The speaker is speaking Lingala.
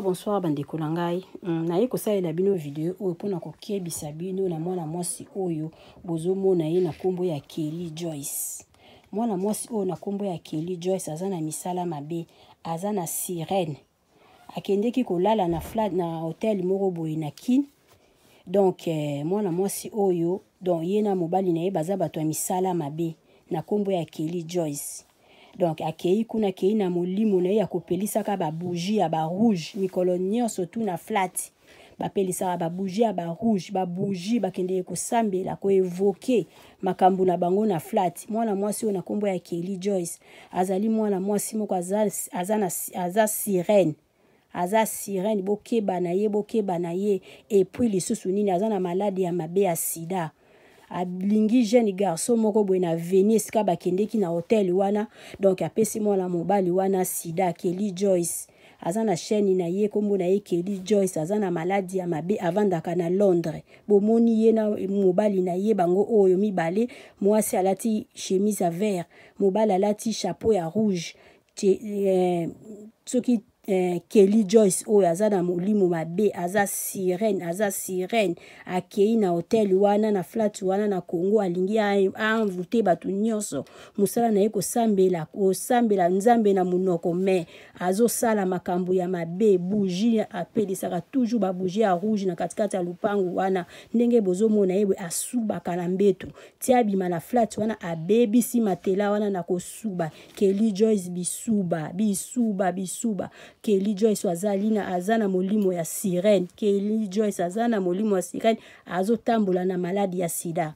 Bonsoir bandeko na ngai. Naye kosalela bino video oyo pona kokebisa bino na mwana mwasi oyo bozomona ye na kombo ya Kelly Joyce. Mwana mwasi oyo na kombo ya Kelly Joyce aza na misala mabe, aza na sirène. Akendeki kolala na flat na hotel moko boye na Kin. Donc mwana mwasi oyo donc ye na mobali na ye baza bato ya misala mabe na kombo ya Kelly Joyce. Donc akei kuna kei na molimo na ye akopelisaka ba bougie ya ba rouge mikolo nyonso tu na flat bapelisaka ba bougie ya ba rouge ba bougie bakende kosambela ko evoke makambo na bango na flat. Mwana mwasi oyo na kombo ya Kelly Joyce azali mwana mwasi moko aza sirène. Aza sirène bokeba na ye et puis lisusu nini aza na maladie ya mabe ya sida. Alingi jeune garçon moko boye na veni esika bakendeki na hotel wana, donc apesi mwana mobali wana sida. Kelly Joyce aza na chaîne na ye kombo na ye Kelly Joyce, aza na maladie ya mabe avandaka na Londres. Bomoni ye na mobali na ye bango oyo mibale, mwasi alati chemise à vert, mobali alati chapeau ya rouge. Soki Kelly Joyce oyo aza na molimo mabe, aza sirène akei na hotel wana na flat wana na Congo, alingi envoûter batu nyonso musala na ye kosambela nzambe na munoko, mais azosala makambo ya mabe. Bougie apelisaka toujours ba bougie ya rouge na katikati ya lupangu wana, ndenge bozomona ye asubaka na mbeto tia bima na flat wana abebisi matela wana na kosuba. Kelly Joyce bisuba. Kelly Joyce aza na molimo ya sirène. Kelly Joyce aza na molimo ya sirène, azotambola na maladie ya sida.